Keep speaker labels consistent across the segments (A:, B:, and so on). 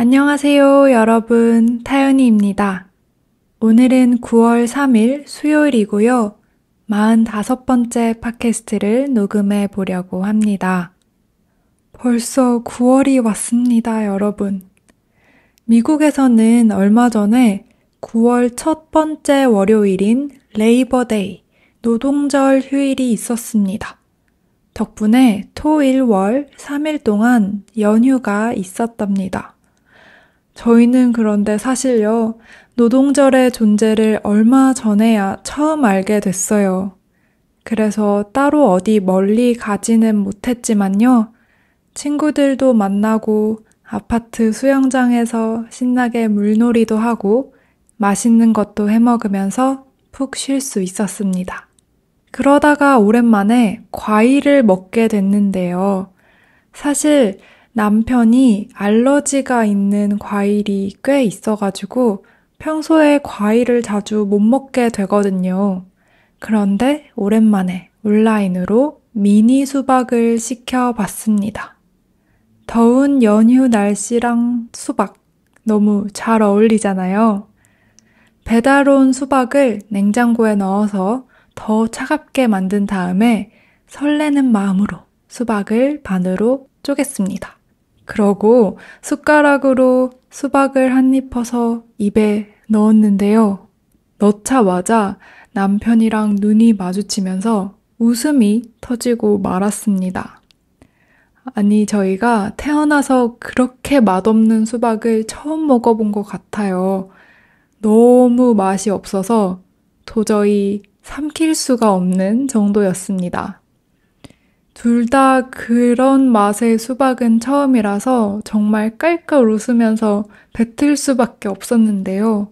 A: 안녕하세요, 여러분. 타연이입니다. 오늘은 9월 3일 수요일이고요. 45번째 팟캐스트를 녹음해 보려고 합니다. 벌써 9월이 왔습니다, 여러분. 미국에서는 얼마 전에 9월 첫 번째 월요일인 레이버데이, 노동절 휴일이 있었습니다. 덕분에 토, 일, 월 3일 동안 연휴가 있었답니다. 저희는 그런데 사실요, 노동절의 존재를 얼마 전에야 처음 알게 됐어요. 그래서 따로 어디 멀리 가지는 못했지만요, 친구들도 만나고 아파트 수영장에서 신나게 물놀이도 하고 맛있는 것도 해 먹으면서 푹 쉴 수 있었습니다. 그러다가 오랜만에 과일을 먹게 됐는데요. 사실 남편이 알러지가 있는 과일이 꽤 있어가지고 평소에 과일을 자주 못 먹게 되거든요. 그런데 오랜만에 온라인으로 미니 수박을 시켜봤습니다. 더운 연휴 날씨랑 수박 너무 잘 어울리잖아요. 배달 온 수박을 냉장고에 넣어서 더 차갑게 만든 다음에 설레는 마음으로 수박을 반으로 쪼갰습니다. 그러고 숟가락으로 수박을 한 입 퍼서 입에 넣었는데요. 넣자마자 남편이랑 눈이 마주치면서 웃음이 터지고 말았습니다. 아니, 저희가 태어나서 그렇게 맛없는 수박을 처음 먹어본 것 같아요. 너무 맛이 없어서 도저히 삼킬 수가 없는 정도였습니다. 둘 다 그런 맛의 수박은 처음이라서 정말 깔깔 웃으면서 뱉을 수밖에 없었는데요.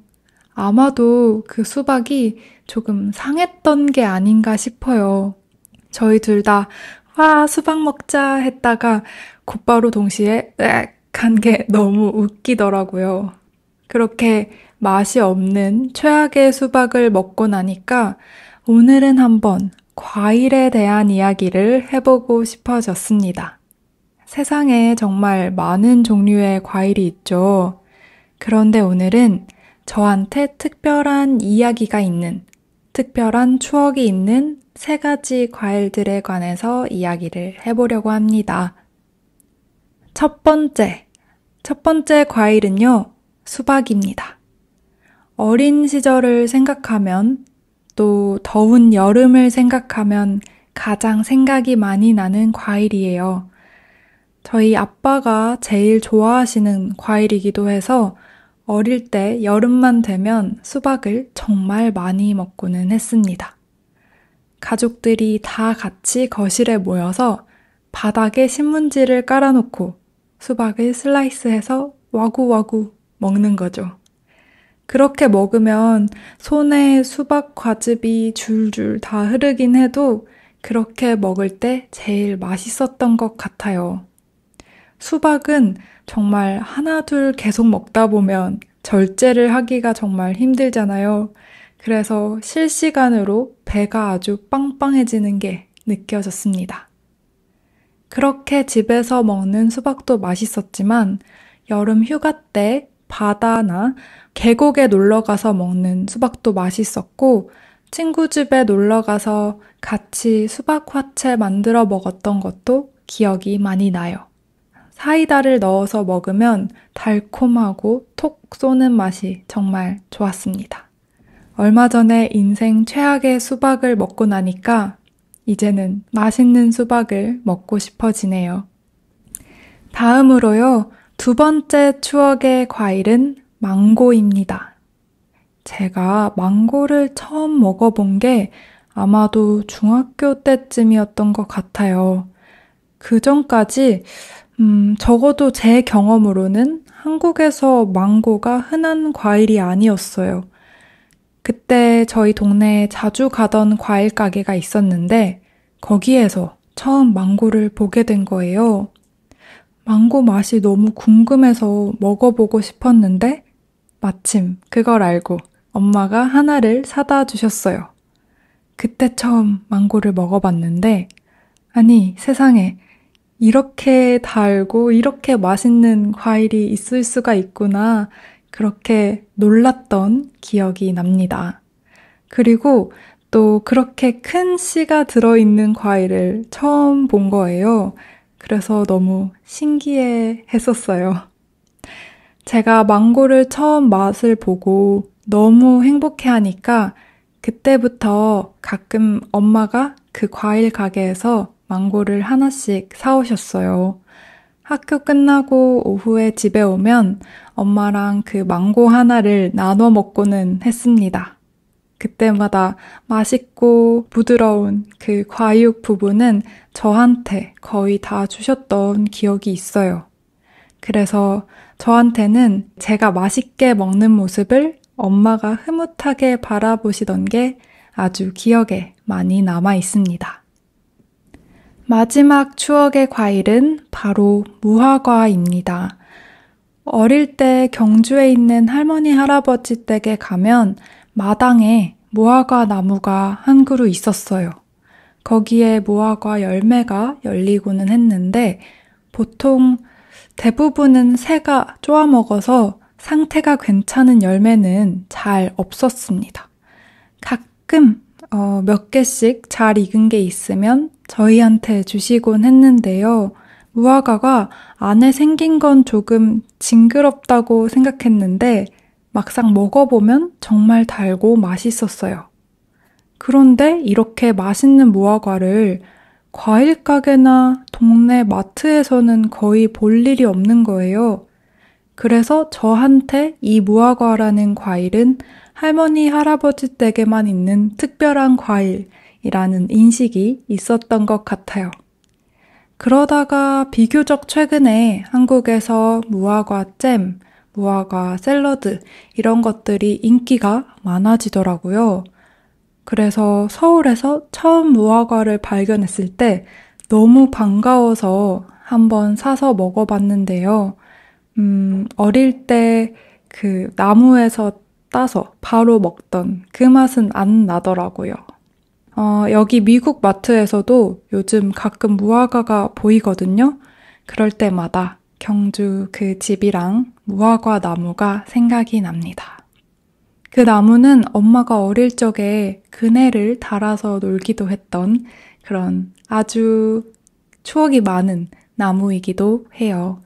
A: 아마도 그 수박이 조금 상했던 게 아닌가 싶어요. 저희 둘 다 와, 수박 먹자 했다가 곧바로 동시에 으악 한 게 너무 웃기더라고요. 그렇게 맛이 없는 최악의 수박을 먹고 나니까 오늘은 한번 과일에 대한 이야기를 해보고 싶어졌습니다. 세상에 정말 많은 종류의 과일이 있죠. 그런데 오늘은 저한테 특별한 이야기가 있는, 특별한 추억이 있는 세 가지 과일들에 관해서 이야기를 해보려고 합니다. 첫 번째 과일은요, 수박입니다. 어린 시절을 생각하면 또 더운 여름을 생각하면 가장 생각이 많이 나는 과일이에요. 저희 아빠가 제일 좋아하시는 과일이기도 해서 어릴 때 여름만 되면 수박을 정말 많이 먹고는 했습니다. 가족들이 다 같이 거실에 모여서 바닥에 신문지를 깔아놓고 수박을 슬라이스해서 와구와구 먹는 거죠. 그렇게 먹으면 손에 수박 과즙이 줄줄 다 흐르긴 해도 그렇게 먹을 때 제일 맛있었던 것 같아요. 수박은 정말 하나둘 계속 먹다 보면 절제를 하기가 정말 힘들잖아요. 그래서 실시간으로 배가 아주 빵빵해지는 게 느껴졌습니다. 그렇게 집에서 먹는 수박도 맛있었지만 여름 휴가 때 바다나 계곡에 놀러가서 먹는 수박도 맛있었고 친구 집에 놀러가서 같이 수박 화채 만들어 먹었던 것도 기억이 많이 나요. 사이다를 넣어서 먹으면 달콤하고 톡 쏘는 맛이 정말 좋았습니다. 얼마 전에 인생 최악의 수박을 먹고 나니까 이제는 맛있는 수박을 먹고 싶어지네요. 다음으로요, 두 번째 추억의 과일은 망고입니다. 제가 망고를 처음 먹어본 게 아마도 중학교 때쯤이었던 것 같아요. 그 전까지 적어도 제 경험으로는 한국에서 망고가 흔한 과일이 아니었어요. 그때 저희 동네에 자주 가던 과일 가게가 있었는데 거기에서 처음 망고를 보게 된 거예요. 망고 맛이 너무 궁금해서 먹어보고 싶었는데 마침 그걸 알고 엄마가 하나를 사다 주셨어요. 그때 처음 망고를 먹어봤는데 아니 세상에 이렇게 달고 이렇게 맛있는 과일이 있을 수가 있구나. 그렇게 놀랐던 기억이 납니다. 그리고 또 그렇게 큰 씨가 들어있는 과일을 처음 본 거예요. 그래서 너무 신기해 했었어요. 제가 망고를 처음 맛을 보고 너무 행복해 하니까 그때부터 가끔 엄마가 그 과일 가게에서 망고를 하나씩 사오셨어요. 학교 끝나고 오후에 집에 오면 엄마랑 그 망고 하나를 나눠 먹고는 했습니다. 그때마다 맛있고 부드러운 그 과육 부분은 저한테 거의 다 주셨던 기억이 있어요. 그래서 저한테는 제가 맛있게 먹는 모습을 엄마가 흐뭇하게 바라보시던 게 아주 기억에 많이 남아 있습니다. 마지막 추억의 과일은 바로 무화과입니다. 어릴 때 경주에 있는 할머니 할아버지 댁에 가면 마당에 무화과 나무가 한 그루 있었어요. 거기에 무화과 열매가 열리고는 했는데 보통 대부분은 새가 쪼아먹어서 상태가 괜찮은 열매는 잘 없었습니다. 가끔 몇 개씩 잘 익은 게 있으면 저희한테 주시곤 했는데요. 무화과가 안에 생긴 건 조금 징그럽다고 생각했는데 막상 먹어보면 정말 달고 맛있었어요. 그런데 이렇게 맛있는 무화과를 과일 가게나 동네 마트에서는 거의 볼 일이 없는 거예요. 그래서 저한테 이 무화과라는 과일은 할머니, 할아버지 댁에만 있는 특별한 과일이라는 인식이 있었던 것 같아요. 그러다가 비교적 최근에 한국에서 무화과 잼, 무화과 샐러드 이런 것들이 인기가 많아지더라고요. 그래서 서울에서 처음 무화과를 발견했을 때 너무 반가워서 한번 사서 먹어봤는데요. 어릴 때 그 나무에서 따서 바로 먹던 그 맛은 안 나더라고요. 여기 미국 마트에서도 요즘 가끔 무화과가 보이거든요. 그럴 때마다 경주 그 집이랑 무화과 나무가 생각이 납니다. 그 나무는 엄마가 어릴 적에 그네를 달아서 놀기도 했던 그런 아주 추억이 많은 나무이기도 해요.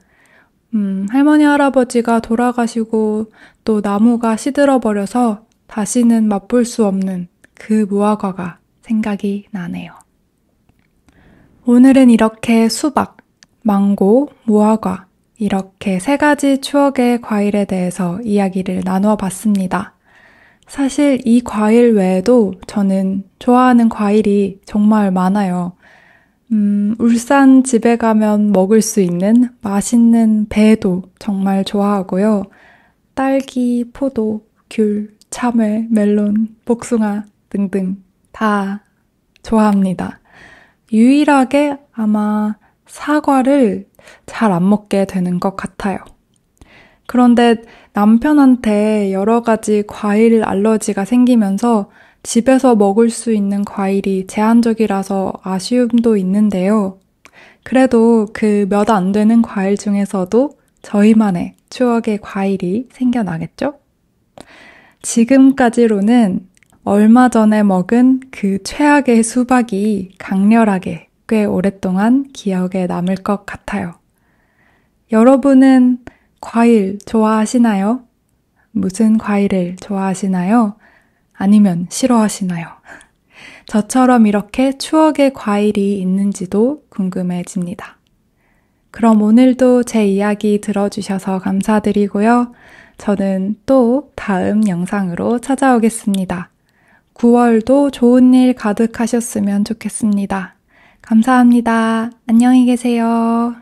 A: 할머니, 할아버지가 돌아가시고 또 나무가 시들어버려서 다시는 맛볼 수 없는 그 무화과가 생각이 나네요. 오늘은 이렇게 수박, 망고, 무화과 이렇게 세 가지 추억의 과일에 대해서 이야기를 나누어 봤습니다. 사실 이 과일 외에도 저는 좋아하는 과일이 정말 많아요. 울산 집에 가면 먹을 수 있는 맛있는 배도 정말 좋아하고요. 딸기, 포도, 귤, 참외, 멜론, 복숭아 등등 다 좋아합니다. 유일하게 아마 사과를 잘 안 먹게 되는 것 같아요. 그런데 남편한테 여러 가지 과일 알러지가 생기면서 집에서 먹을 수 있는 과일이 제한적이라서 아쉬움도 있는데요. 그래도 그 몇 안 되는 과일 중에서도 저희만의 추억의 과일이 생겨나겠죠? 지금까지로는 얼마 전에 먹은 그 최악의 수박이 강렬하게 꽤 오랫동안 기억에 남을 것 같아요. 여러분은 과일 좋아하시나요? 무슨 과일을 좋아하시나요? 아니면 싫어하시나요? 저처럼 이렇게 추억의 과일이 있는지도 궁금해집니다. 그럼 오늘도 제 이야기 들어주셔서 감사드리고요. 저는 또 다음 영상으로 찾아오겠습니다. 9월도 좋은 일 가득하셨으면 좋겠습니다. 감사합니다. 안녕히 계세요.